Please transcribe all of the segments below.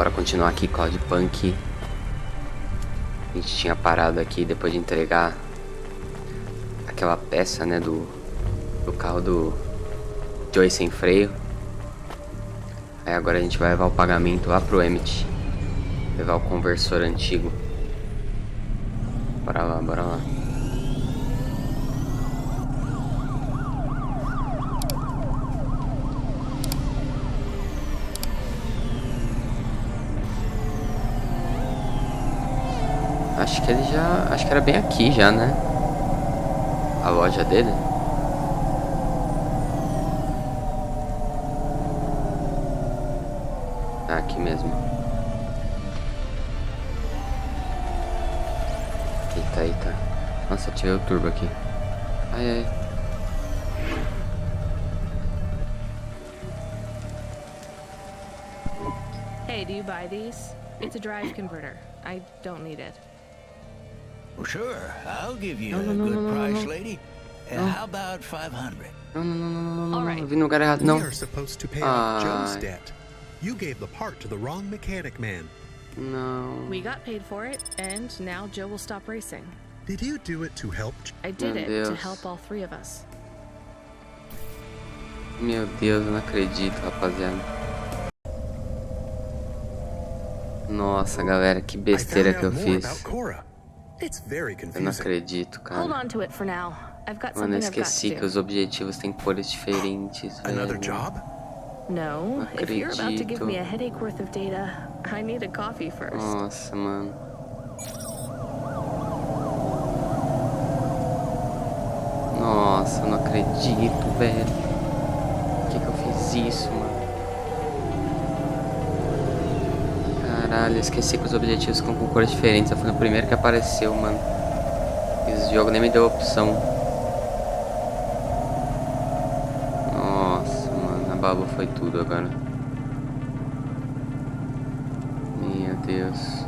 bora continuar aqui, Cloudpunk. A gente tinha parado aqui depois de entregar aquela peça, né, do carro do Joey sem freio. Aí agora a gente vai levar o pagamento lá pro Emmett, levar o conversor antigo. Bora lá, bora lá. Acho que ele já... Acho que era bem aqui já, né? A loja dele. Tá aqui mesmo. Eita, eita. Nossa, ativei o turbo aqui. Ai, ai. Hey, do you buy these? It's a drive converter. I don't need it. Well, sure, I'll give you a good price, lady. How about 500? All right. Eu vim no lugar errado, não. We are supposed to pay off Joe's debt. You gave the part to the wrong mechanic man. Não. We got paid for it, and now Joe will stop racing. Did you do it to help? I did Meu it to Deus. help all three of us. Meu Deus, eu não acredito, rapaziada. Nossa, galera, que besteira que eu fiz. It's very Eu não confusing. acredito, Hold cara. on to it for now. I've got Mano, eu something I've got esqueci to que do. os objetivos têm cores diferentes, Another velho. job? No, if you're about to give acredito. me a headache worth of data, I need a coffee first. Nossa, mano. Nossa, eu não acredito, velho. Por que eu fiz isso, mano? Caralho, eu esqueci que os objetivos ficam com cores diferentes. Eu fui no primeiro que apareceu, mano. Esse jogo nem me deu opção. Nossa, mano, abalou foi tudo agora. Meu Deus.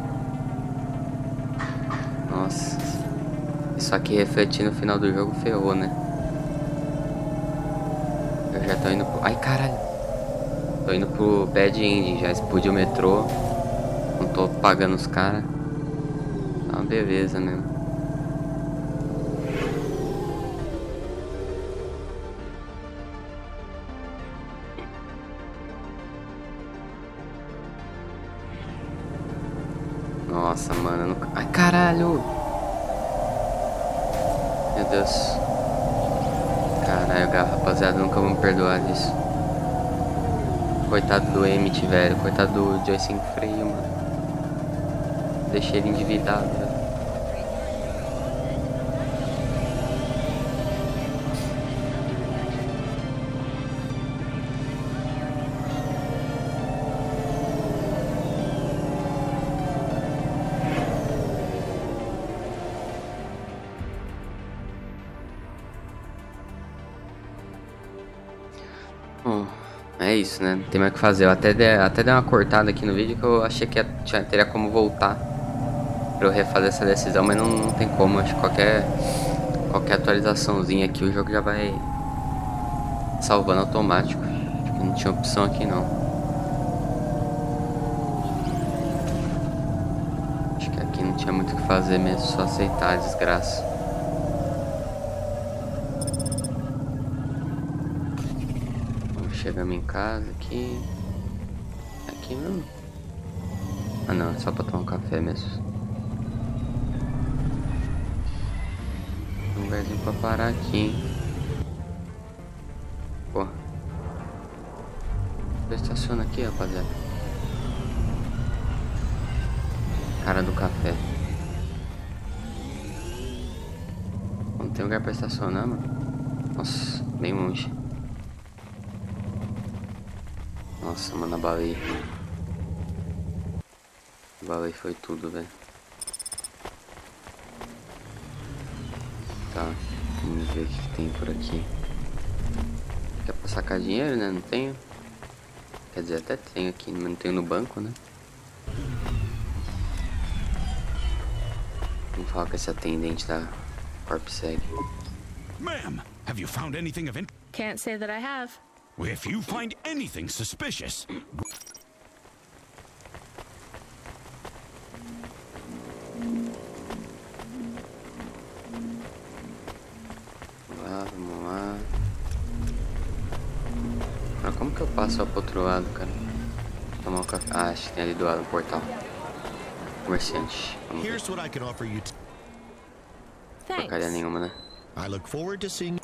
Nossa. Isso aqui refletir no final do jogo ferrou, né? Eu já tô indo pro... Ai, caralho. Tô indo pro Bad End. Já explodiu o metrô. Não tô pagando os caras. Tá uma beleza mesmo. Nossa, mano. Eu não... Ai, caralho. Meu Deus. Caralho, rapaziada. Nunca vou me perdoar disso. Coitado do Emmett, velho. Coitado do Joey sem freio, mano. Deixei ele endividado, velho. Bom, é isso, né? Não tem mais o que fazer. Eu até dei uma cortada aqui no vídeo que eu achei que teria como voltar pra eu refazer essa decisão, mas não tem como. Acho que qualquer atualizaçãozinha aqui o jogo já vai salvando automático. Acho que não tinha opção aqui não. Acho que aqui não tinha muito o que fazer mesmo, só aceitar a desgraça. Chegamos em casa aqui. Aqui mesmo? Ah não, é só pra tomar um café mesmo. Um lugarzinho pra parar aqui, hein? Pô. Eu estaciono aqui, rapaziada. Cara do café. Não tem lugar pra estacionar, mano. Nossa, bem longe. Nossa, mano, abalei. Abalei foi tudo, velho. Tá, vamos ver o que tem por aqui. Quer pra sacar dinheiro, né? Não tenho. Quer dizer, até tenho aqui, mas não tenho no banco, né? Vamos falar com esse atendente da Corpseg. Ma'am, have you found anything of interest? Can't say that I have. If you find anything suspicious... Como que eu passo pro outro lado, cara? Tomar um café. Ah, acho que tem ali do lado um portal. Comerciante. Vamos ver. Here's what I can offer you. Porcaria Thanks. nenhuma, né? I look forward to seeing.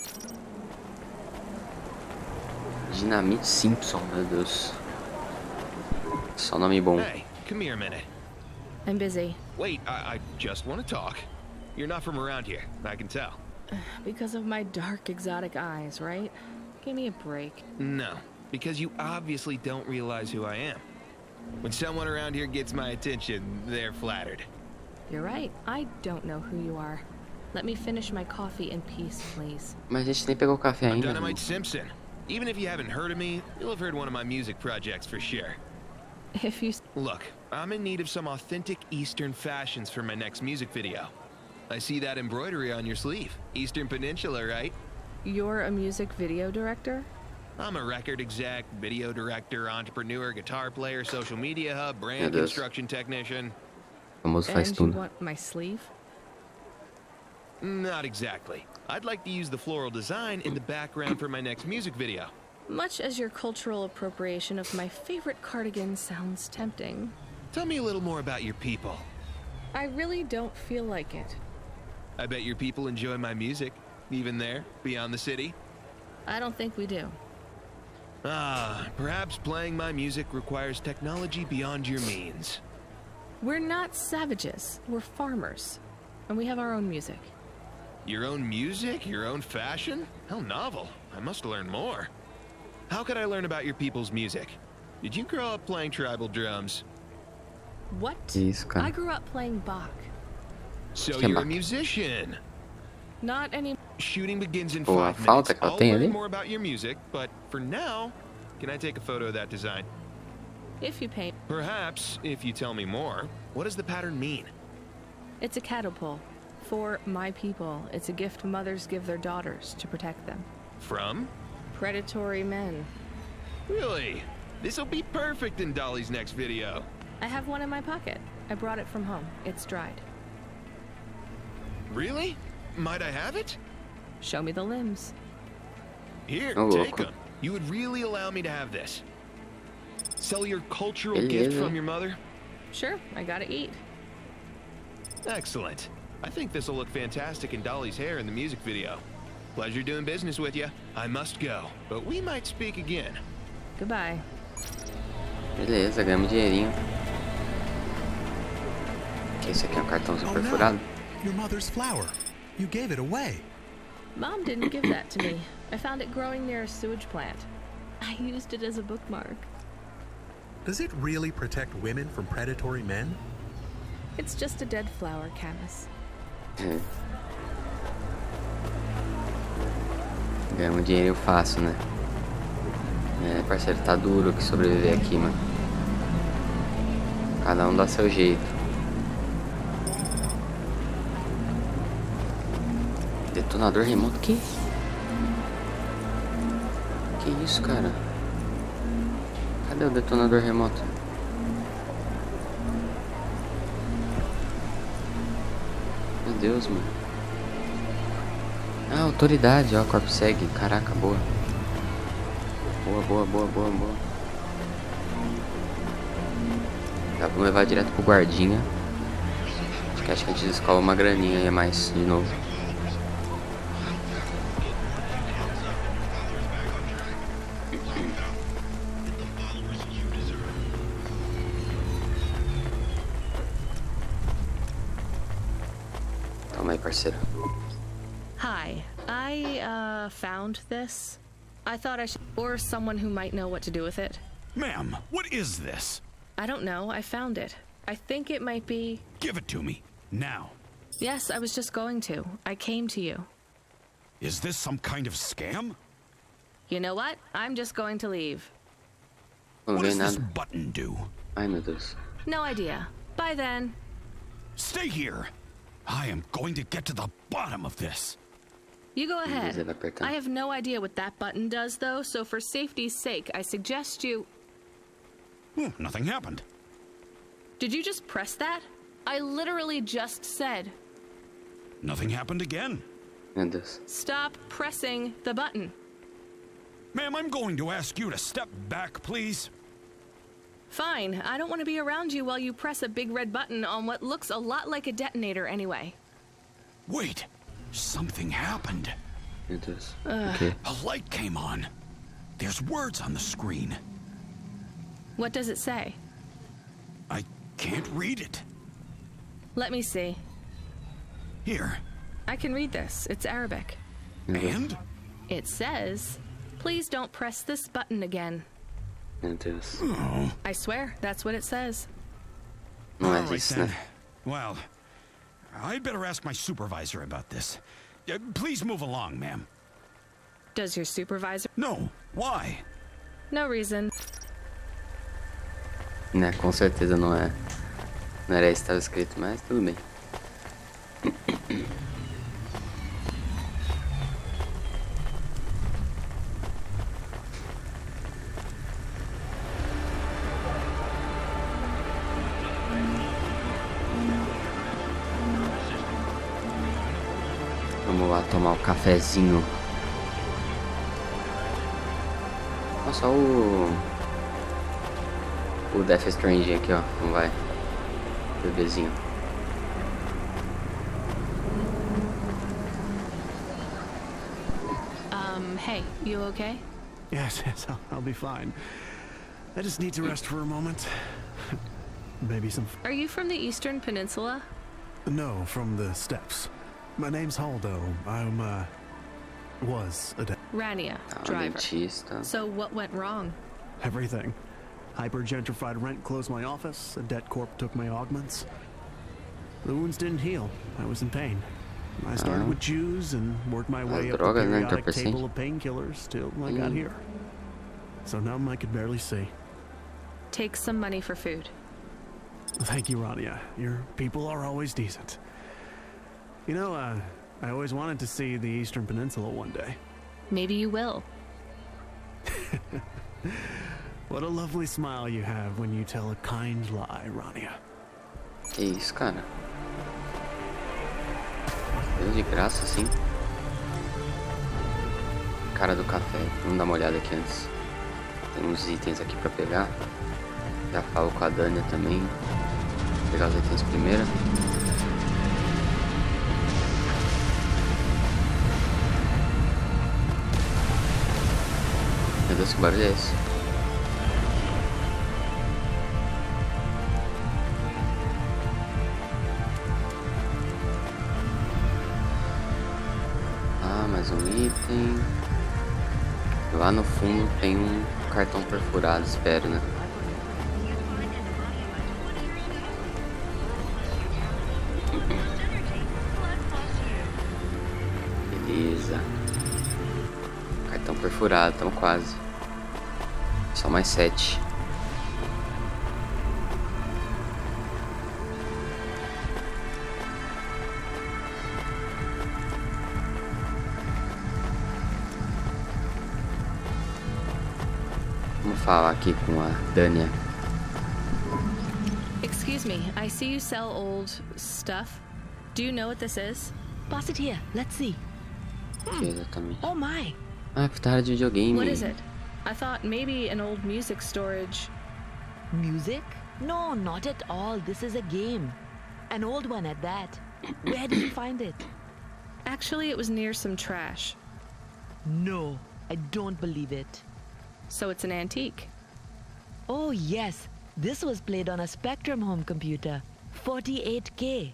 Dinamite Simpson, meu Deus. Só nome bom. Hey, come here a minute. I'm busy. Wait, I just want to talk. You're not from around here, I can tell. Because of my dark, exotic eyes, right? Give me a break. No, because you obviously don't realize who I am. When someone around here gets my attention, they're flattered. You're right. I don't know who you are. Let me finish my coffee in peace, please. Mas a gente nem pegou o café I'm ainda. Dynamite Simpson. Even if you haven't heard of me, you'll have heard one of my music projects for sure. If you... Look, I'm in need of some authentic Eastern fashions for my next music video. I see that embroidery on your sleeve. Eastern Peninsula, right? You're a music video director? I'm a record exec, video director, entrepreneur, guitar player, social media hub, brand Meu Deus. construction technician. Famoso faz And you tudo. want my sleeve? Not exactly. I'd like to use the floral design in the background for my next music video. Much as your cultural appropriation of my favorite cardigan sounds tempting, Tell me a little more about your people. I really don't feel like it. I bet your people enjoy my music, even there, beyond the city. I don't think we do. Perhaps playing my music requires technology beyond your means. We're not savages. We're farmers. And we have our own music. Your own music? Your own fashion? How novel. I must learn more. How could I learn about your people's music? Did you grow up playing tribal drums? What? Isso, cara. I grew up playing Bach. So Que you're a Bach? musician. Not any... Shooting begins in Pô, a 5 falta minutes. que ela I'll tem learn ali. more about your music, but for now, can I take a photo of that design? If you paint. Perhaps, if you tell me more, what does the pattern mean? It's a catapult. For my people, it's a gift mothers give their daughters to protect them. From? Predatory men. Really? This'll be perfect in Dolly's next video. I have one in my pocket. I brought it from home. It's dried. Really? Might I have it? Show me the limbs. Here, Oh, take louco. them. You would really allow me to have this? Sell your cultural Beleza. gift from your mother? Sure, I gotta eat. Excellent. I think this'll look fantastic in Dolly's hair in the music video. Pleasure doing business with you. I must go, but we might speak again. Goodbye. Beleza, ganhamos dinheirinho. Esse aqui é um cartãozinho Oh perfurado. no! Your mother's flower. You gave it away. Mom didn't give that to me. I found it growing near a sewage plant. I used it as a bookmark. Does it really protect women from predatory men? It's just a dead flower, Camus. É. Ganhamos dinheirinho fácil, né? É, parceiro, tá duro que sobreviver aqui, mano. Cada um dá seu jeito. Detonador remoto? Que isso, cara? Cadê o detonador remoto? Meu Deus, mano. Ah, autoridade, ó, corpo segue. Caraca, boa. Boa. Tá, vamos levar direto pro guardinha. Acho que a gente descola uma graninha aí a mais de novo. Toma aí, parceiro. Hi, I found this. I thought I should... Or someone who might know what to do with it. Ma'am, what is this? I don't know, I found it. I think it might be... Give it to me. Now. Yes, I was just going to. I came to you. Is this some kind of scam? You know what? I'm just going to leave. Não What vem does this nada. button do? Ai, meu Deus. No idea. Bye then. Stay here. I am going to get to the bottom of this. You go Beleza, ahead. vai apertar. I have no idea what that button does, though, so for safety's sake, I suggest you... Nothing happened. Did you just press that? I literally just said, Nothing happened again. Meu Deus. stop pressing the button. Ma'am, I'm going to ask you to step back, please. Fine, I don't want to be around you while you press a big red button on what looks a lot like a detonator anyway. Wait, something happened. Meu Deus. Okay. A light came on. There's words on the screen. What does it say? I can't read it. Let me see. Here. I can read this. It's Arabic. And? It says, please don't press this button again. Meu Deus. Oh. I swear, that's what it says. Não é All right, isso, then. né? Well, I'd better ask my supervisor about this. Please move along, ma'am. Does your supervisor? No, why? No reason. Né, com certeza não é. Não era isso que estava escrito, mas tudo bem. Vamos lá tomar o cafezinho. Olha só o Death Stranding aqui, ó. Como vai? Bebezinho. Hey, you okay? Yes, I'll be fine. I just need to rest for a moment. Maybe some... Are you from the Eastern Peninsula? No, from the steppes. My name's Haldo. Was a Rania, Ah, driver. dentista. So what went wrong? everything. Hyper-gentrified rent closed my office, a debt corp took my augments. The wounds didn't heal. I was in pain. I started with Jews and worked my way up the drogas, né? periodic Entorpeci. table of painkillers till I got here. So numb I could barely see. Take some money for food. Thank you, Rania. Your people are always decent. You know, I always wanted to see the Eastern Peninsula one day. Maybe you will. What a lovely smile you have when you tell a kind lie, Rania. Que isso, cara? Deu de graça, assim. Cara do café. Vamos dar uma olhada aqui antes. Tem uns itens aqui pra pegar. Já falo com a Dania também. Vou pegar os itens primeiro. Meu Deus, que barulho é esse? Ah, mais um item. Lá no fundo tem um cartão perfurado, espero, né? Beleza. Cartão perfurado, estamos quase. Só mais 7. Vamos falar aqui com a Dania. Excuse me, I see you sell old stuff. Do you know what this is? Pass it here. Let's see. Que exatamente. Oh my. Ah, é por de videogame. What is it? I thought maybe an old music storage. Music? No, not at all. This is a game. An old one at that. Where did you find it? Actually, it was near some trash. No, I don't believe it. So it's an antique. Oh yes, this was played on a Spectrum home computer. 48K.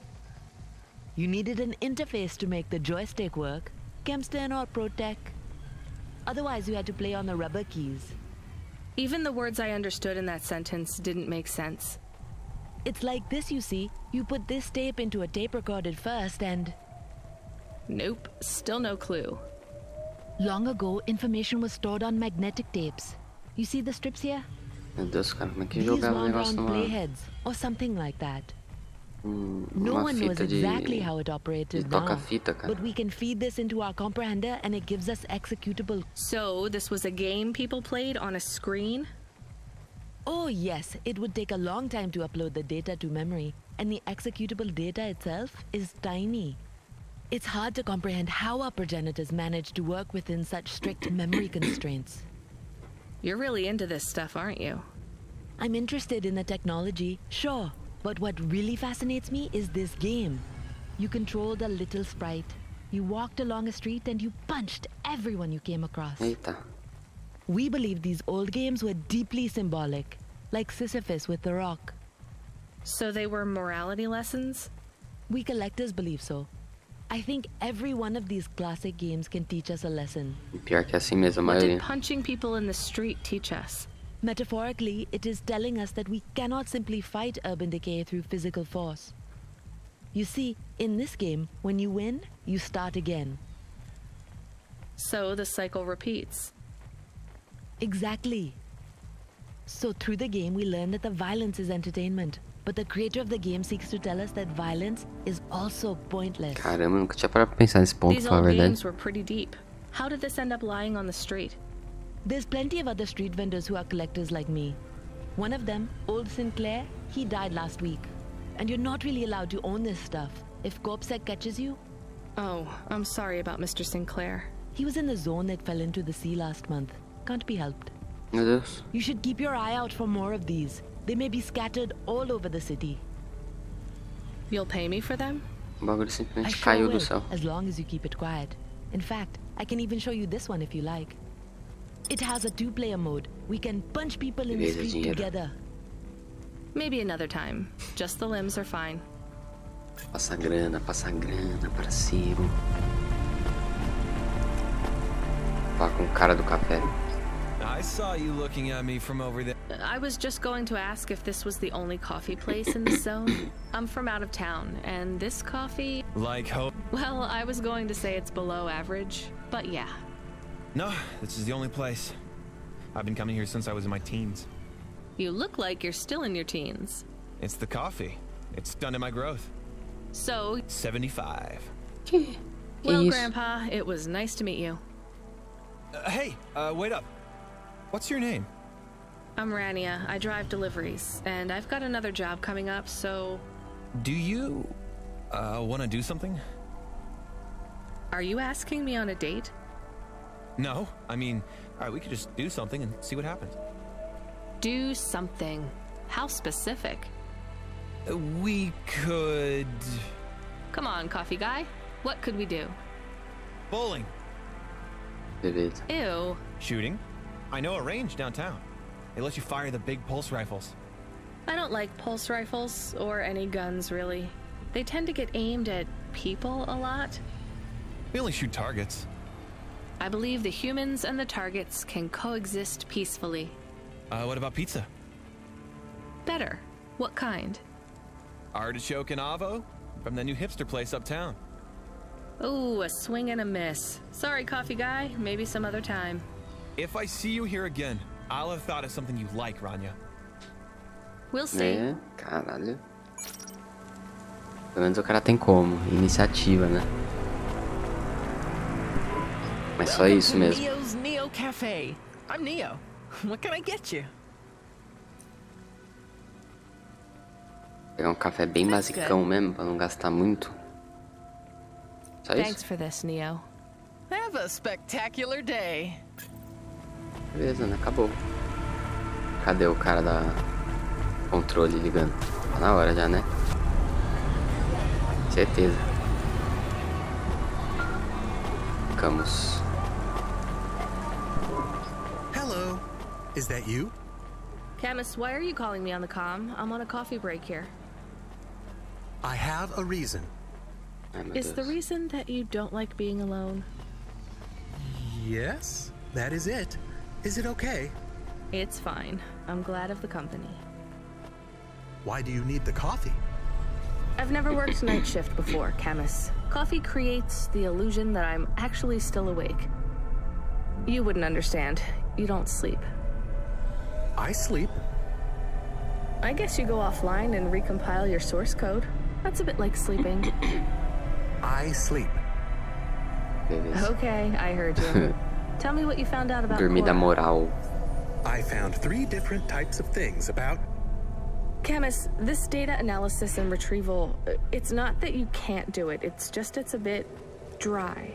You needed an interface to make the joystick work. Kempston or ProTech. Otherwise, you had to play on the rubber keys. Even the words I understood in that sentence didn't make sense. It's like this, you see. You put this tape into a tape recorded first and... Nope, still no clue. Long ago, information was stored on magnetic tapes. You see the strips here? Meu Deus, cara, como é que These jogava o wound negócio round numa... playheads, or something like that. No uma one knows fita de... exactly how it operated now, toca-fita, cara. but we can feed this into our comprehender and it gives us executable. So this was a game people played on a screen? Oh yes, it would take a long time to upload the data to memory, and the executable data itself is tiny. It's hard to comprehend how our progenitors managed to work within such strict memory constraints. You're really into this stuff, aren't you? I'm interested in the technology, sure. But what really fascinates me is this game. You controlled a little sprite. You walked along a street and you punched everyone you came across. Eita. We believe these old games were deeply symbolic, like Sisyphus with the rock. So they were morality lessons? We collectors believe so. I think every one of these classic games can teach us a lesson. Pior que é assim mesmo, a What maioria. did punching people in the street teach us? Metaphorically, it is telling us that we cannot simply fight urban decay through physical force. You see, in this game, when you win, you start again. So the cycle repeats. Exactly. So through the game, we learn that the violence is entertainment. But the creator of the game seeks to tell us that violence is also pointless. Caramba, nunca tinha parado pra pensar nesse ponto, These pra falar a old verdade. games were pretty deep. How did this end up lying on the street? There's plenty of other street vendors who are collectors like me. One of them, old Sinclair, he died last week. And you're not really allowed to own this stuff. If CorpSec catches you, Oh, I'm sorry about Mr. Sinclair. he was in the zone that fell into the sea last month. Can't be helped. Meu Deus. You should keep your eye out for more of these. They may be scattered all over the city. You'll pay me for them? O bagulho I simplesmente sure caiu do will, céu. as long as you keep it quiet. In fact, I can even show you this one if you like. It has a 2-player mode. We can punch people in the Beleza, street dinheiro. together. Maybe another time. Just the limbs are fine. Passa grana, parceiro. Fala com o cara do café. I saw you looking at me from over there. I was just going to ask if this was the only coffee place in the zone. I'm from out of town, and this coffee... Like hope. Well, I was going to say it's below average, but yeah. No, this is the only place. I've been coming here since I was in my teens. You look like you're still in your teens. It's the coffee. It's stunted my growth. So, 75. well, isso? Grandpa, it was nice to meet you. Hey, wait up. What's your name? I'm Rania. I drive deliveries, and I've got another job coming up, so... Do you, want to do something? Are you asking me on a date? No, I mean, all right, we could just do something and see what happens. Do something. How specific? We could... Come on, coffee guy. What could we do? Bowling. Beleza. Ew. Shooting. I know a range downtown. They let you fire the big pulse rifles. I don't like pulse rifles, or any guns, really. They tend to get aimed at people a lot. We only shoot targets. I believe the humans and the targets can coexist peacefully. What about pizza? Better. What kind? Artichoke and avo from the new hipster place uptown. Ooh, a swing and a miss. Sorry, coffee guy. Maybe some other time. If I see you here again, I'll have thought of something you like, Rania. We'll see. É, caralho. Pelo menos o cara tem como. Iniciativa, né? Mas só isso mesmo. Neo's Neo Cafe. I'm Neo. What can I get you? Pegar um café bem basicão mesmo, pra não gastar muito. Só Thanks isso? for this, Neo. Have a spectacular day. Beleza, né? Acabou. Cadê o cara da Controle ligando? Tá na hora já, né? Certeza. Ficamos. Hello. Is that you? Camus, why are you calling me on the comm? I'm on a coffee break here. I have a reason. Ai, meu Is the Deus. reason that you don't like being alone? Yes, that is it. Is it okay? It's fine. I'm glad of the company. Why do you need the coffee? I've never worked night shift before, Camus. Coffee creates the illusion that I'm actually still awake. You wouldn't understand. You don't sleep. I sleep. I guess you go offline and recompile your source code. That's a bit like sleeping. I sleep. Beleza. Okay, I heard you. Tell me what you found out about Dormida Cora. moral. I found 3 different types of things about... Camus, this data analysis and retrieval, it's not that you can't do it. It's just it's a bit dry.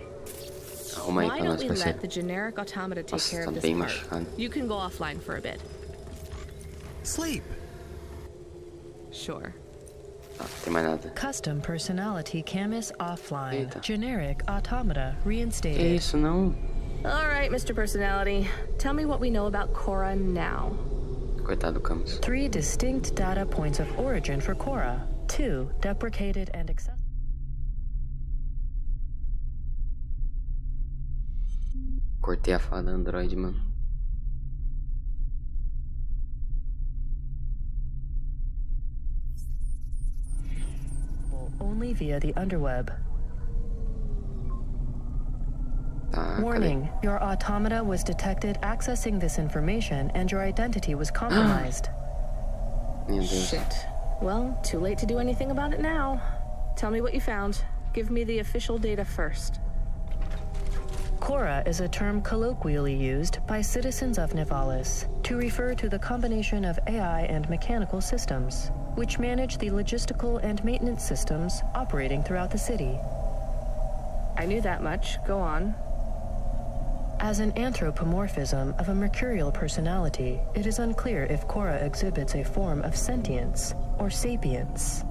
Arruma aí Why pra don't nós, we let parceiro. the generic automata take Nossa, care tá of this bem part? machucado. You can go offline for a bit. Sleep. Sure. Tá, não tem mais nada. Custom personality Camus offline. Eita. Generic automata Que reinstated. isso, não? All right, Mr. Personality. Tell me what we know about Cora now. Coitado do Camus. 3 distinct data points of origin for Cora. 2 deprecated and accessible. Cortei a fala da Android, mano. Only via the underweb. Tá, cadê? Warning, your automata was detected accessing this information and your identity was compromised. Meu Deus. Shit. Well, too late to do anything about it now. Tell me what you found. Give me the official data first. Cora is a term colloquially used by citizens of Nivalis to refer to the combination of AI and mechanical systems, which manage the logistical and maintenance systems operating throughout the city. I knew that much. Go on. As an anthropomorphism of a mercurial personality, it is unclear if Cora exhibits a form of sentience or sapience.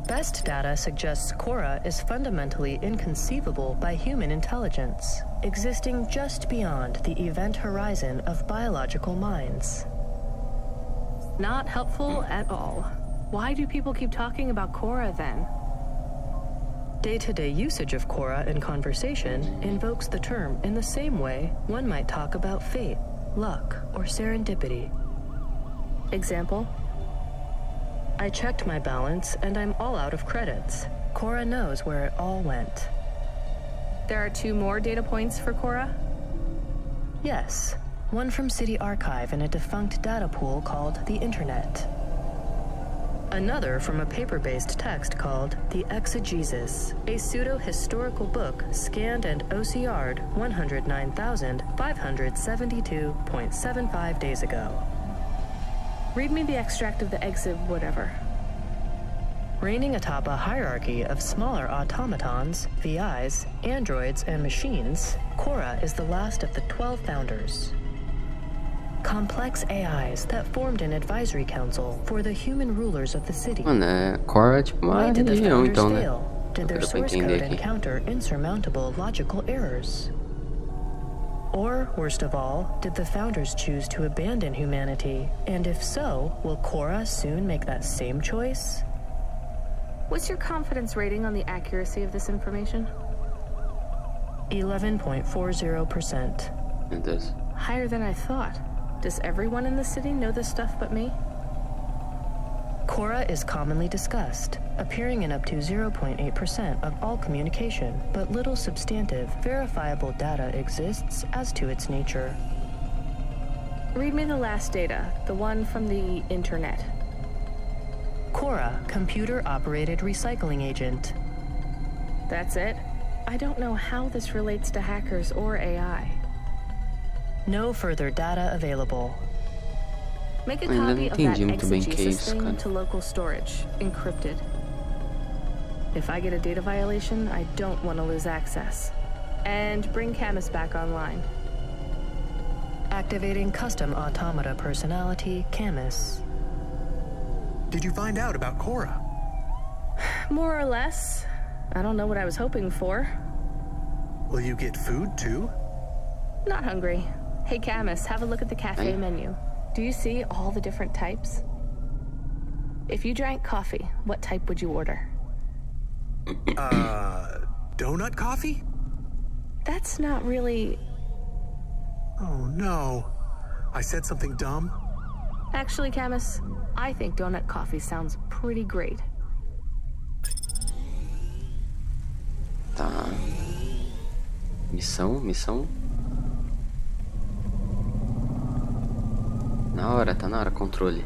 Best data suggests Cora is fundamentally inconceivable by human intelligence, existing just beyond the event horizon of biological minds. Not helpful at all. Why do people keep talking about Cora then? Day-to-day usage of Cora in conversation invokes the term in the same way one might talk about fate, luck, or serendipity. Example? I checked my balance and I'm all out of credits. Cora knows where it all went. There are 2 more data points for Cora? Yes, one from City Archive in a defunct data pool called the Internet. Another from a paper-based text called The Exegesis, a pseudo-historical book scanned and OCR'd 109,572.75 days ago. Read me the extract of the exib whatever. Reigning atop a hierarchy of smaller automatons, VIs, androids, and machines, Cora is the last of the 12 founders. Complex AIs that formed an advisory council for the human rulers of the city. Mano, é Cora é tipo uma Why did the religião, founders então, né? fail? Did their Deu pra source entender code aqui. encounter insurmountable logical errors? Or, worst of all, did the founders choose to abandon humanity? And if so, will Cora soon make that same choice? What's your confidence rating on the accuracy of this information? 11.40%. Meu Deus. Higher than I thought. Does everyone in the city know this stuff but me? Cora is commonly discussed, appearing in up to 0.8% of all communication, but little substantive, verifiable data exists as to its nature. Read me the last data, the one from the internet. Cora, computer-operated recycling agent. That's it? I don't know how this relates to hackers or AI. No further data available. Make a Ainda não copy of that entendi muito bem o que é exegesis isso, thing cara. to local storage, encrypted. If I get a data violation, I don't want to lose access. And bring Camus back online. Activating custom automata personality, Camus. Did you find out about Cora? More or less. I don't know what I was hoping for. Will you get food too? Not hungry. Hey, Camus, have a look at the cafe menu. Do you see all the different types? If you drank coffee, what type would you order? Donut coffee? That's not really... Oh no. I said something dumb? Actually, Camus, I think donut coffee sounds pretty great. Tá. Missão. Tá na hora, controle.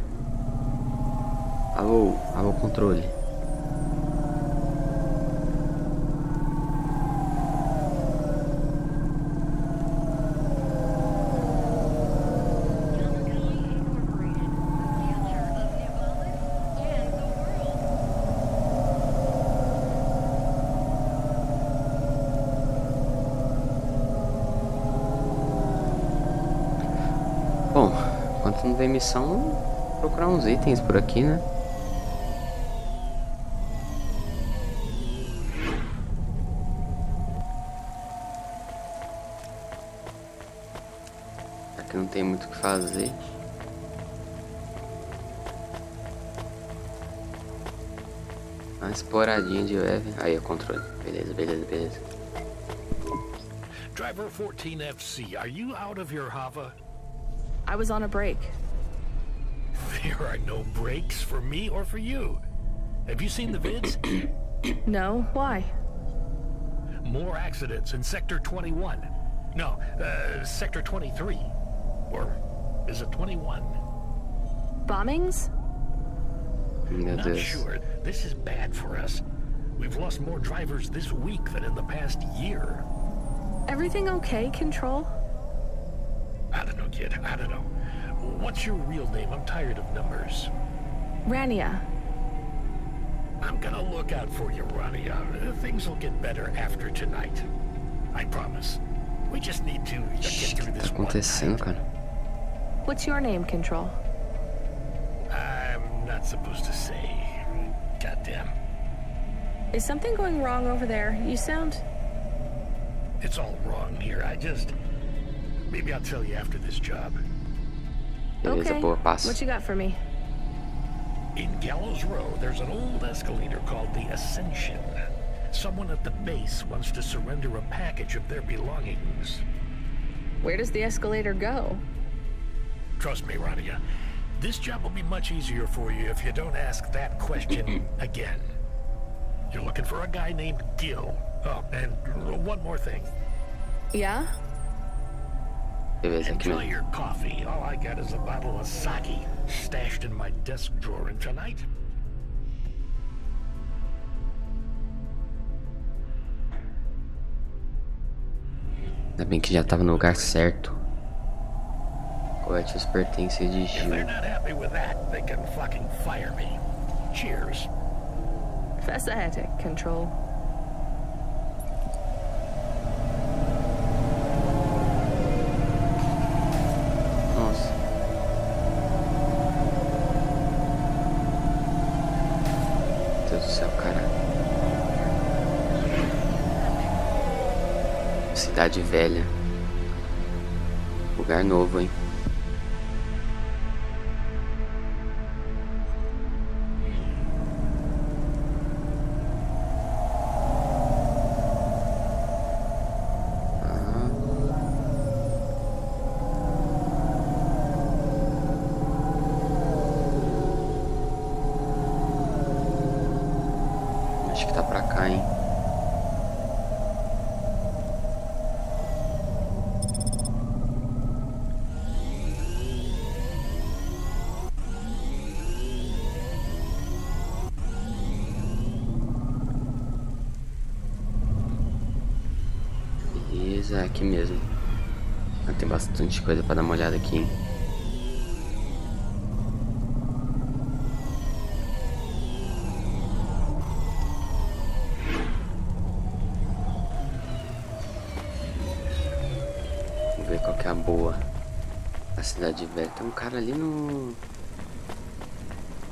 Alô, controle. Bom, enquanto não vem missão, vou procurar uns itens por aqui, né? Aqui não tem muito o que fazer. Uma exploradinha de leve. Aí, o controle. Beleza, beleza, beleza. Driver 14FC, are you out of your Hava? I was on a break. There are no breaks for me or for you. Have you seen the vids? No, why? More accidents in Sector 21. No, Sector 23. Or is it 21? Bombings? Not sure. This is bad for us. We've lost more drivers this week than in the past year. Everything okay, Control? I don't know, kid. I don't know. What's your real name? I'm tired of numbers. Rania. I'm gonna look out for you, Rania. Things will get better after tonight. I promise. We just need to get through this one night. What's your name, Control? I'm not supposed to say. Goddamn. Is something going wrong over there? You sound... It's all wrong here. Maybe I'll tell you after this job. Okay, what you got for me? In Gallows Row, there's an old escalator called the Ascension. Someone at the base wants to surrender a package of their belongings. Where does the escalator go? Trust me, Rania. This job will be much easier for you if you don't ask that question again. You're looking for a guy named Gil. Oh, and one more thing. Yeah? Enjoy your coffee. All I got is a bottle of sake stashed in my desk drawer, and tonight... Ainda bem que já tava no lugar certo. Colete os pertences de Gil. If they're not happy with that, they can fucking fire me. Cheers. Fascinating, Control. Nossa. Meu Deus do céu, cara. Cidade Velha. Lugar novo, hein? Acho que tá pra cá, hein? Beleza, é aqui mesmo. Ah, tem bastante coisa pra dar uma olhada aqui, hein? Vamos ver qual que é a boa. A Cidade Velha. Tem um cara ali no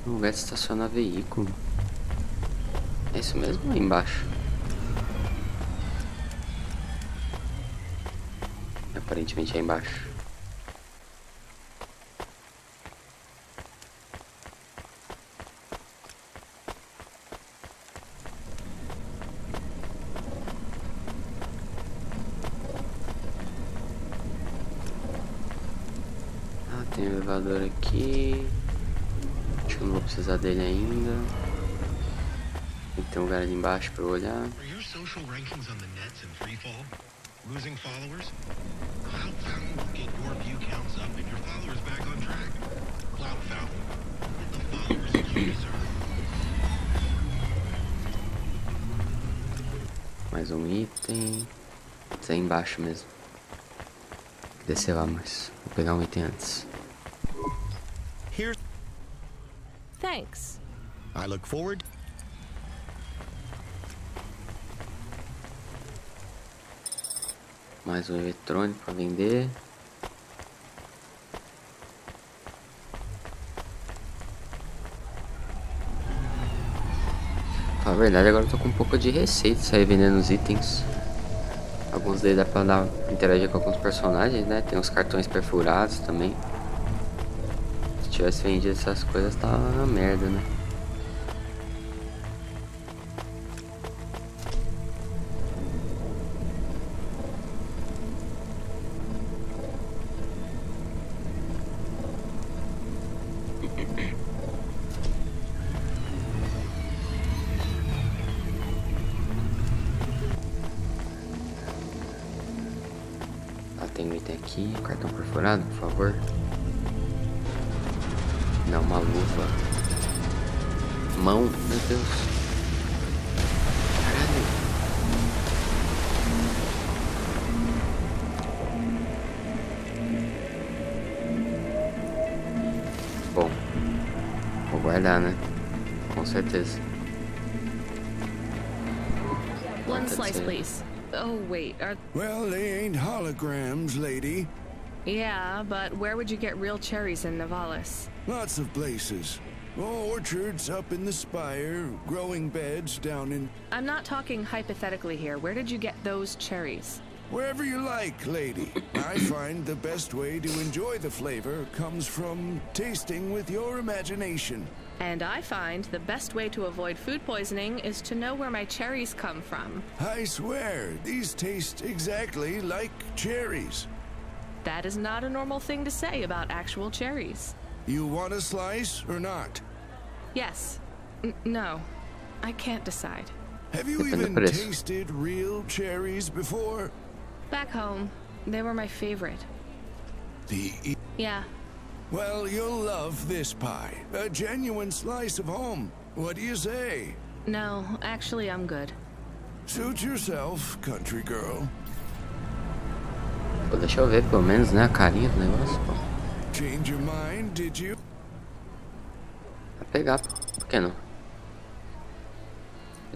lugar de estacionar veículo. É isso mesmo? Aí embaixo. Aparentemente é embaixo. Ah, tem um elevador aqui. Acho que eu não vou precisar dele ainda. Tem um lugar ali embaixo pra eu olhar. Losing followers? Cloudpunk will get your view counts up and your followers back on track. Cloudpunk, get the followers that you deserve. Mais um item. Isso é embaixo mesmo. Tem que descer lá, mas vou pegar um item antes. Here. Thanks. I look forward. Mais um eletrônico pra vender. Na verdade, agora eu tô com um pouco de receita de sair vendendo os itens. Alguns deles dá pra interagir com alguns personagens, né? Tem uns cartões perfurados também. Se tivesse vendido essas coisas, tava uma merda, né? Tem um item aqui, cartão perfurado, por favor. Não, uma luva. Mão, meu Deus. Caralho. Bom, vou guardar, né? Com certeza. One slice, please. Oh, wait, Well, they ain't holograms, lady. Yeah, but where would you get real cherries in Navalis? Lots of places. Orchards up in the spire, growing beds down in... I'm not talking hypothetically here. Where did you get those cherries? Wherever you like, lady. I find the best way to enjoy the flavor comes from tasting with your imagination. And I find the best way to avoid food poisoning is to know where my cherries come from. I swear, these taste exactly like cherries. That is not a normal thing to say about actual cherries. You want a slice or not? Yes. No. I can't decide. Have you even tasted real cherries before? Back home, they were my favorite. Yeah. Well, you'll love this pie. A genuine slice of home. What do you say? No, actually, I'm good. Suit yourself, country girl. Pô, deixa eu ver pelo menos, né, a carinha do negócio, pô. Change your mind, did you? Vai pegar, pô. Por que não?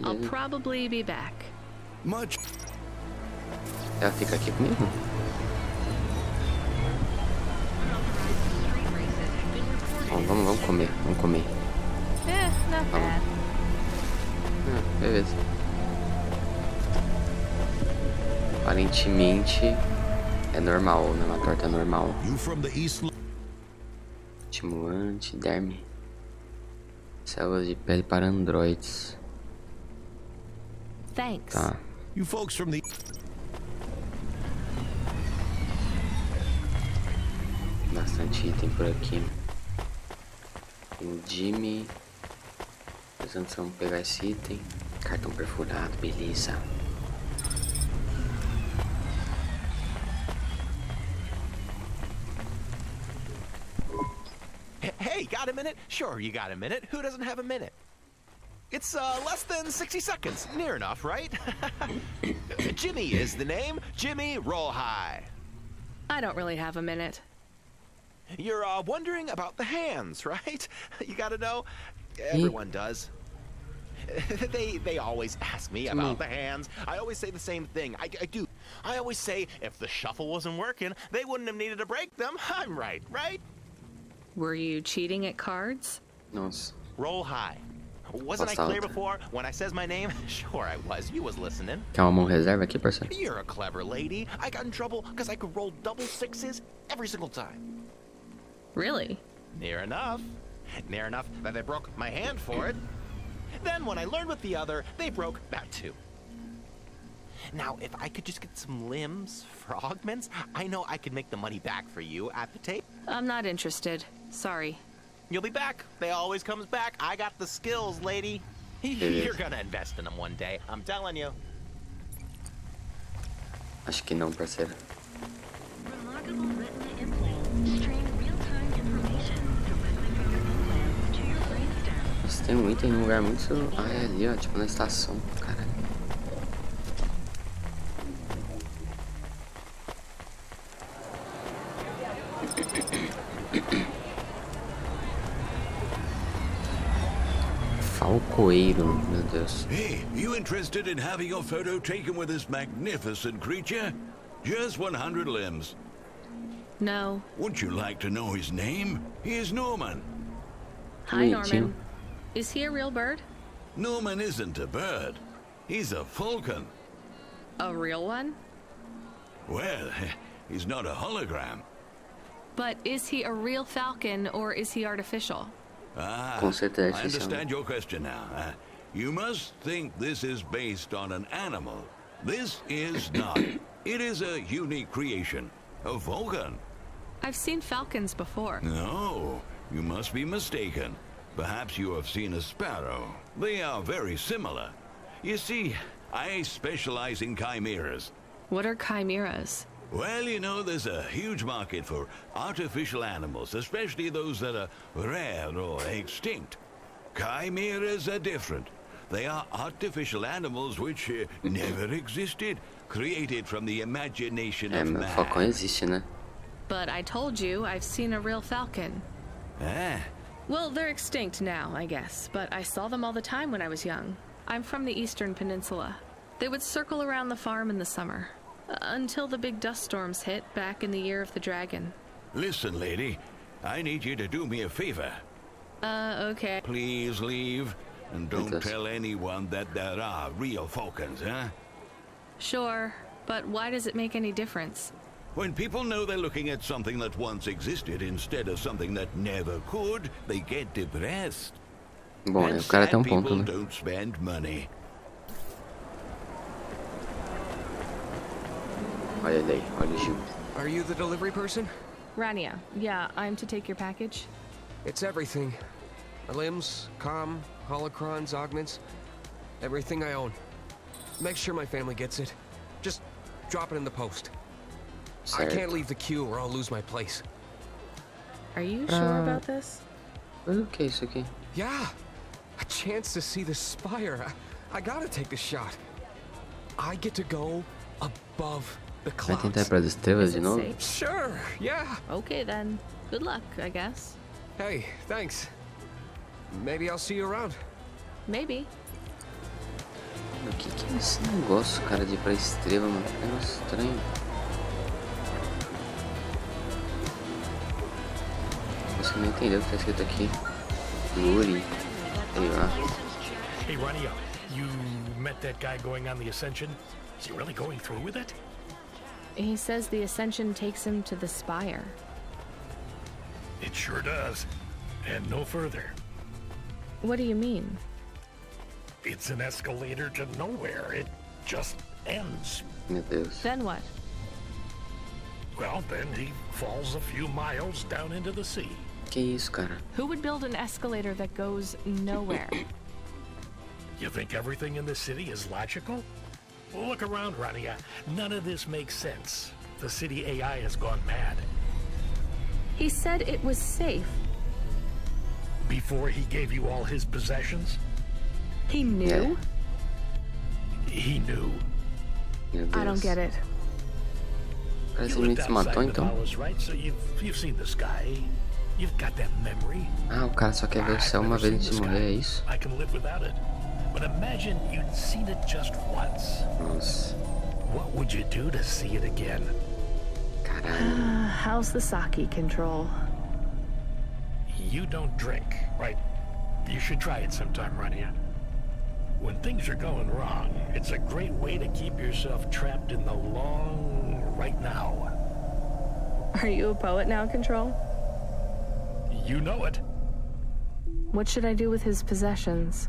I'll probably be back. Much. Ela fica aqui comigo? Bom, vamos comer, vamos comer. Not bad. Beleza. Aparentemente é normal, né? Uma torta normal. Estimulante, derme. Células de pele para androides. Thanks. Tá. You folks from the... Bastante item por aqui. Tem o Jimmy. Vamos pegar esse item. Cartão perfurado, beleza. Hey, got a minute? Sure, you got a minute. Who doesn't have a minute? It's less than 60 seconds. Near enough, right? Jimmy is the name. Jimmy, roll high. I don't really have a minute. You're wondering about the hands, right? You gotta know. Everyone does. They always ask me about the hands. I always say the same thing. I do. I always say if the shuffle wasn't working, they wouldn't have needed to break them. I'm right, right? Were you cheating at cards? Nossa. Roll high. Wasn't I clear before when I says my name? Sure I was. You was listening. Quer uma mão reserva aqui, parceiro? You're a clever lady. I got in trouble because I could roll double sixes every single time. Really? Near enough. Near enough that they broke my hand for it. Then when I learned with the other, they broke that too. Now, if I could just get some limbs for augments, I know I could make the money back for you at the tape. I'm not interested. Sorry. You'll be back. They always comes back. I got the skills, lady. You're gonna invest in them one day. I'm telling you. Acho que não, parceiro. Remarkable retina implants stream real-time information directly from your implants to your brainstem. Nossa, tem um item num lugar muito... Ah, é ali, ó. Tipo na estação. Caralho. Falcoeiro, meu Deus. Hey, you interested in having your photo taken with this magnificent creature? Just 100 limbs. No. Would you like to know his name? He is Norman. Hi, Norman. Is he a real bird? Norman isn't a bird. He's a falcon. A real one? Well, he's not a hologram. But is he a real falcon or is he artificial? I understand your question now. You must think this is based on an animal. This is not. It is a unique creation. A falcon. I've seen falcons before. No, you must be mistaken. Perhaps you have seen a sparrow. They are very similar. You see, I specialize in chimeras. What are chimeras? Well, you know, there's a huge market for artificial animals, especially those that are rare or extinct. Chimeras are different. They are artificial animals which never existed, created from the imagination of man. Falcão existe, né? But I told you I've seen a real falcon. Ah. Well, they're extinct now, I guess, but I saw them all the time when I was young. I'm from the Eastern Peninsula. They would circle around the farm in the summer, until the big dust storms hit back in the year of the dragon. Listen, lady, I need you to do me a favor. Okay. Please leave, and don't tell anyone that there are real falcons, huh? Sure, but why does it make any difference? When people know they're looking at something that once existed instead of something that never could, they get depressed. Bom, o cara tem ponto, né? Don't spend money. Olha ele aí, olha o Gil. Are you the delivery person? Rania, yeah, I'm to take your package. It's everything. Limbs, comm, holocrons, augments. Everything I own. Make sure my family gets it. Just drop it in the post. I can't leave the queue or I'll lose my place. Are you sure about this? O que é isso aqui? Yeah. A chance to see the spire. I gotta take the shot. I get to go above the Vai clouds. tentar ir para as estrelas de novo? Sure, yeah. Okay then. Good luck, I guess. Hey, thanks. Maybe I'll see you around. Maybe. O que é esse negócio, cara, de ir pra estrela, mano? Que negócio estranho. Você não entendeu o que tá escrito aqui. Yuri. Sei lá. Hey, Rania, you met that guy going on the Ascension? Is he really going through with it? He says the Ascension takes him to the spire. It sure does. And no further. What do you mean? It's an escalator to nowhere. It just ends. Meu Deus. Then what? Well, then he falls a few miles down into the sea. Que isso, cara? Who would build an escalator that goes nowhere? You think everything in the city is logical? Look around, Rania. None of this makes sense. The city AI has gone mad. He said it was safe. Before he gave you all his possessions? He knew? He knew. I don't get it. Parece que ele se matou, então. Right? So you've seen the sky. You've got that memory. Ah, o cara só quer ver o céu uma vez antes de morrer, é isso? I can live without it. But imagine you'd seen it just once. Nossa. What would you do to see it again? Caralho. How's the sake, Control? You don't drink, right? You should try it sometime, Rania. When things are going wrong, it's a great way to keep yourself trapped in the long right now. Are you a poet now, Control? You know it. What should I do with his possessions?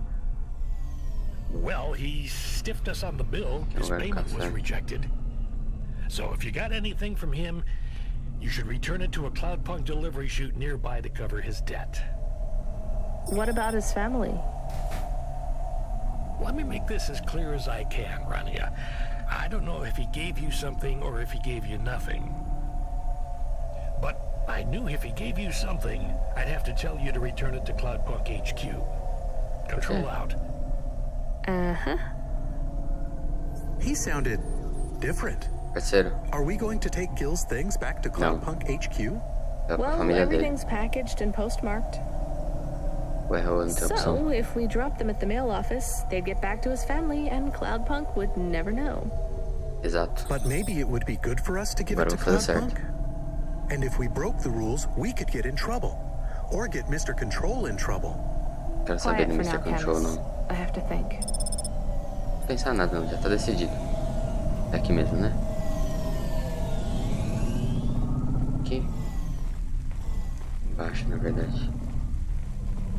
Well, he stiffed us on the bill. His payment was rejected. So if you got anything from him, you should return it to a Cloudpunk delivery chute nearby to cover his debt. What about his family? Let me make this as clear as I can, Rania. I don't know if he gave you something or if he gave you nothing. But I knew if he gave you something, I'd have to tell you to return it to Cloudpunk HQ. Control out. Uh-huh. He sounded different. Parceiro. Are we going to take Gil's things back to Cloudpunk HQ? Well, everything's packaged and postmarked. So, if we dropped them at the mail office, they'd get back to his family and Cloudpunk would never know. Exato. But maybe it would be good for us to give it to Cloudpunk. And if we broke the rules, we could get in trouble. Or get Mr. Control in trouble. Quero saber do Quiet for Mr. now, Control, Camus. não. I have to think. Não pensar nada, não. Já tá decidido. É aqui mesmo, né? Aqui. Embaixo, na verdade.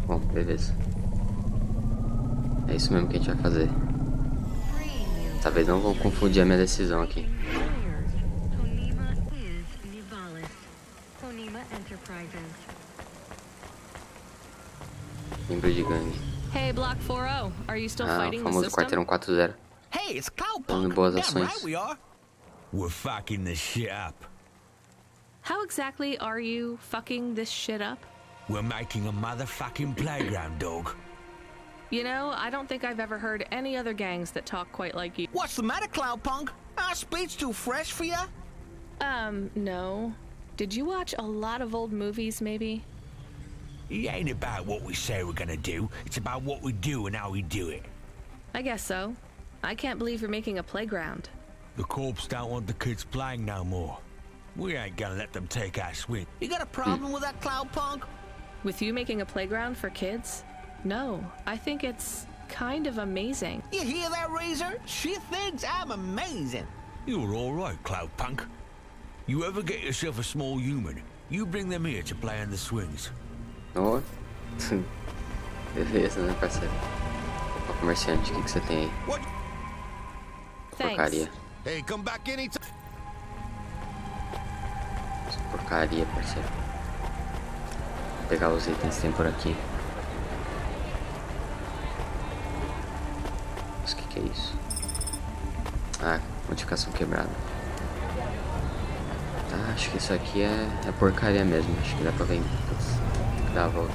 Bom, beleza. É isso mesmo que a gente vai fazer. Talvez não vou confundir a minha decisão aqui. Membro de gangue. Hey, Block 40, are you still Ah, o fighting the famoso system? quarteirão 40. Hey, it's Falando Cloudpunk. de boas Damn ações. right we are. We're fucking this shit up. How exactly are you fucking this shit up? We're making a motherfucking playground, dog. You know, I don't think I've ever heard any other gangs that talk quite like you. What's the matter, Cloudpunk? Our speech too fresh for ya? No. Did you watch a lot of old movies, maybe? It ain't about what we say we're gonna do. It's about what we do and how we do it. I guess so. I can't believe you're making a playground. The corps don't want the kids playing no more. We ain't gonna let them take our swing. You got a problem with that, Cloudpunk? With you making a playground for kids? No, I think it's kind of amazing. You hear that, Razor? She thinks I'm amazing. You're all right, Cloudpunk. You ever get yourself a small human, you bring them here to play on the swings. Oh. Beleza, né, parceiro? Opa, comerciante, o que você tem aí? Porcaria. Hey, come back anytime. Porcaria, parceiro. Vou pegar os itens que tem por aqui. Mas o que é isso? Ah, modificação quebrada. Tá, acho que isso aqui é porcaria mesmo. Acho que dá pra ver. Tem que dar a volta.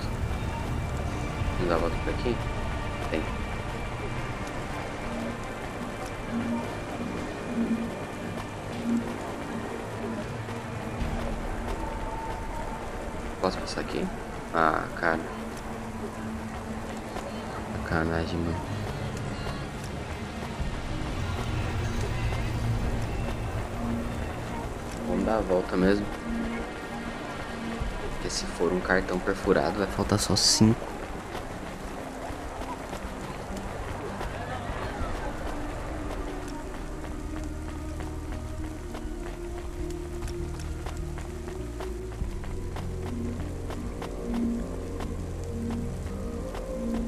Não dá a volta por aqui? Tem. Posso passar aqui? Ah, cara. Sacanagem, mano. Vamos dar a volta mesmo. Porque se for um cartão perfurado, vai faltar só 5.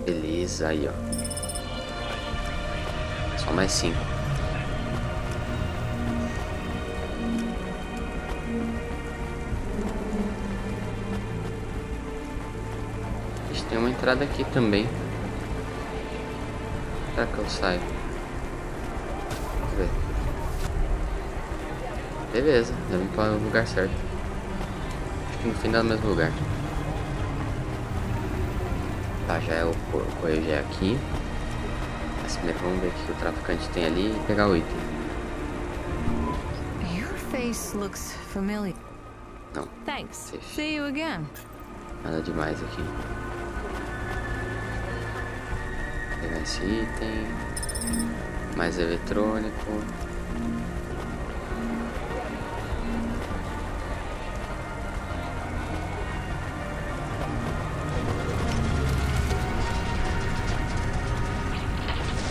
Beleza, aí ó. Só mais 5. A gente tem uma entrada aqui também. Será que eu saio? Vamos ver. Beleza, já vim para o lugar certo. Acho que no fim dá no mesmo lugar. Tá, já é o correio já é aqui. Mas primeiro vamos ver o que o traficante tem ali e pegar o item. Your face looks familiar. Não. Thanks. See you again. Nada demais aqui. Vou pegar esse item. Mais eletrônico.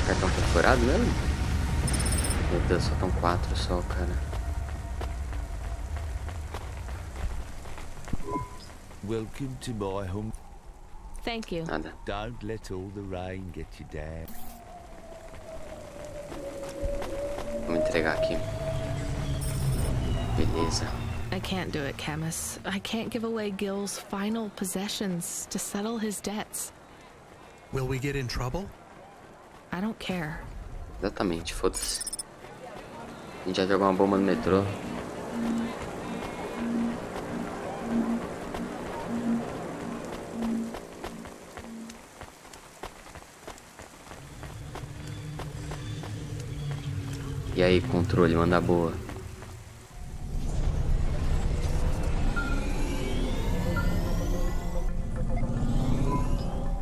Cartão perfurado mesmo? Meu Deus, só estão 4 só, cara. Welcome to my home. Thank you. Nada. Don't let all the rain get you down. Vamos entregar aqui. Beleza. I can't do it, Camus. I can't give away Gil's final possessions to settle his debts. Will we get in trouble? I don't care. Exatamente, foda-se. A gente já jogou uma bomba no metrô. E aí, controle, manda boa.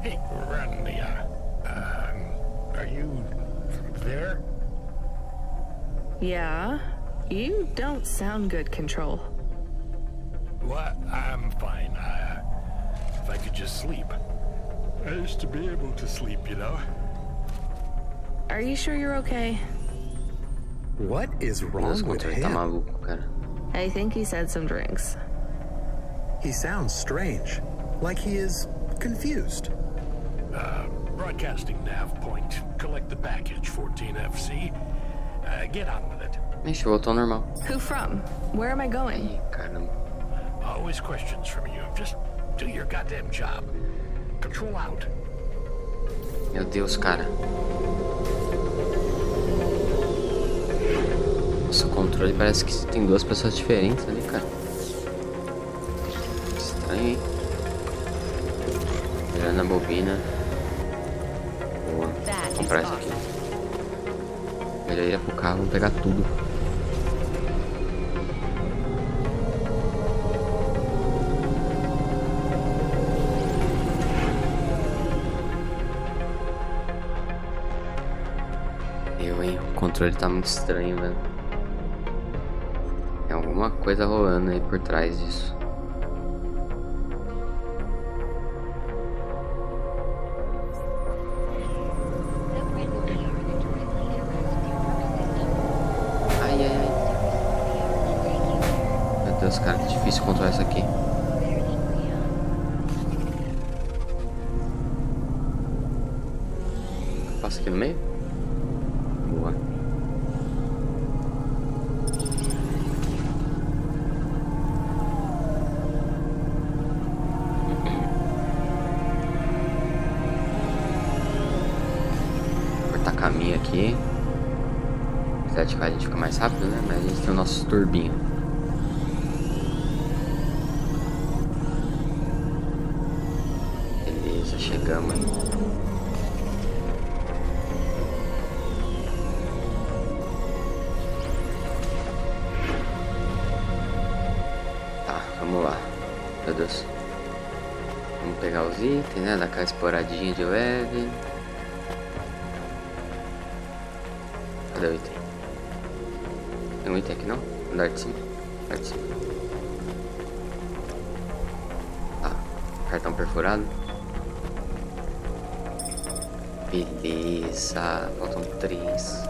Hey, Rania. Are you there? Yeah? You don't sound good, Control. What? I'm fine. If I could just sleep. I used to be able to sleep, you know. Are you sure you're okay? What is wrong with Controle tá him? maluco, cara. I think he said some drinks. He sounds strange, like he is confused. Broadcasting nav point. Collect the package, 14FC. Get on with it. Ixi, voltou ao normal. Who from? Where am I going? Ih, caramba. Always questions from you. Just do your goddamn job. Control out. Meu Deus, cara. Nossa, o controle parece que tem duas pessoas diferentes ali, cara. Estranho, hein? Mirando a bobina. Boa. Vou comprar isso aqui. Melhor ir pro carro, vamos pegar tudo. O controle tá muito estranho, velho. Tem alguma coisa rolando aí por trás disso. Ai, ai, ai. Meu Deus, cara, que difícil controlar isso aqui. Passa aqui no meio? Boa. Cortar caminho aqui. Apesar de que a gente fica mais rápido, né? Mas a gente tem o nosso turbinho. Beleza, chegamos aí. Vamos lá, meu Deus. Vamos pegar os itens, né? Dar aquela exploradinha de leve. Cadê o item? Tem um item aqui não? Andar de cima. Andar de cima. Tá, cartão perfurado. Beleza, faltam 3.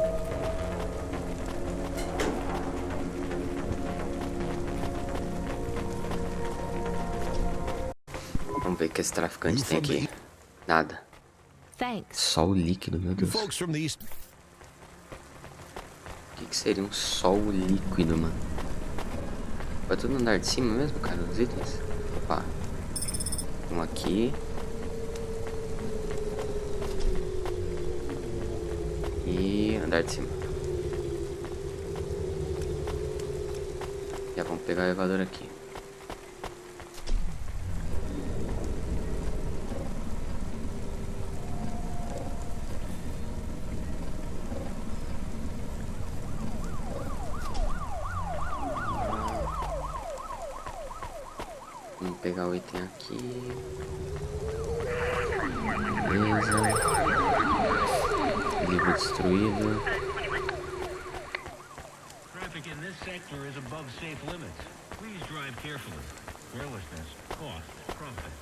Vamos ver o que esse traficante tem aqui. Nada. Thanks. Só o líquido, meu Deus. Folks from the east. O que seria um sol líquido, mano? Vai tudo no andar de cima mesmo, cara, os itens? Opa. Um aqui. E andar de cima. Já vamos pegar o elevador aqui. Vamos pegar o item aqui. Beleza. Livro destruído. Traffic in this sector is above safe limits. Please drive carefully. Carelessness costs profit.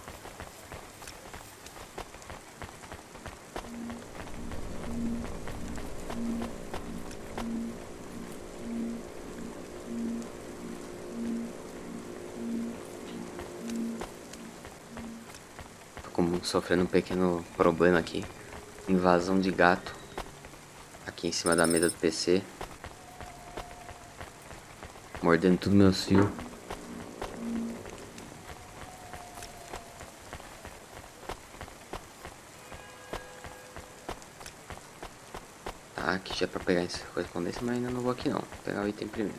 Sofrendo um pequeno problema aqui. Invasão de gato. Aqui em cima da mesa do PC. Mordendo tudo meus fios. Tá, aqui já é pra pegar essa correspondência, mas ainda não vou aqui não. Vou pegar o item primeiro.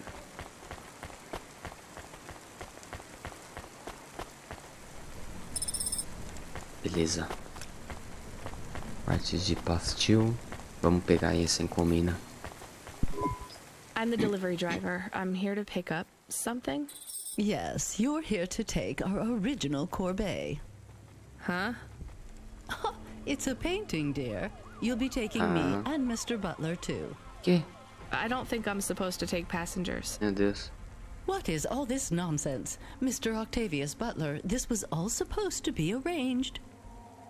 Beleza. Partes de pastil. Vamos pegar essa encomenda. I'm the delivery driver. I'm here to pick up something. Yes, you're here to take our original Courbet. Huh? It's a painting, dear. You'll be taking me and Mr. Butler, too. Que? I don't think I'm supposed to take passengers. Meu Deus. What is all this nonsense? Mr. Octavius Butler, this was all supposed to be arranged.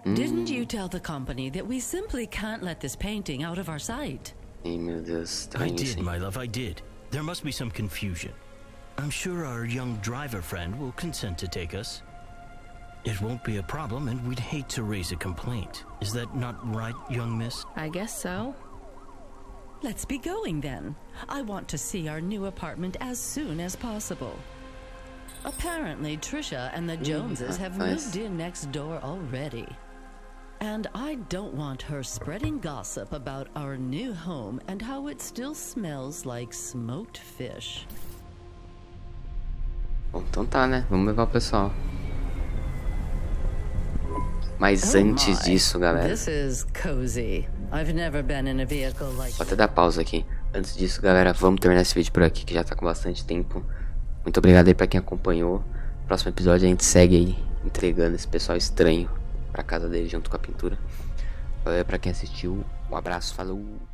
Didn't you tell the company that we simply can't let this painting out of our sight? Ai, meu Deus, I estranho did, assim. my love, I did. There must be some confusion. I'm sure our young driver friend will consent to take us. It won't be a problem, and we'd hate to raise a complaint. Is that not right, young miss? I guess so. Let's be going then. I want to see our new apartment as soon as possible. Apparently, Trisha and the Joneses have moved in next door already. And I don't want her spreading gossip about our new home and how it still smells like smoked fish. Bom, então tá, né? Vamos levar o pessoal. Mas antes disso, galera... This is cozy. I've never been in a vehicle like... Vou até dar pausa aqui. Antes disso, galera, vamos terminar esse vídeo por aqui, que já tá com bastante tempo. Muito obrigado aí pra quem acompanhou. No próximo episódio a gente segue aí, entregando esse pessoal estranho pra casa dele junto com a pintura. Valeu pra quem assistiu. Um abraço, falou!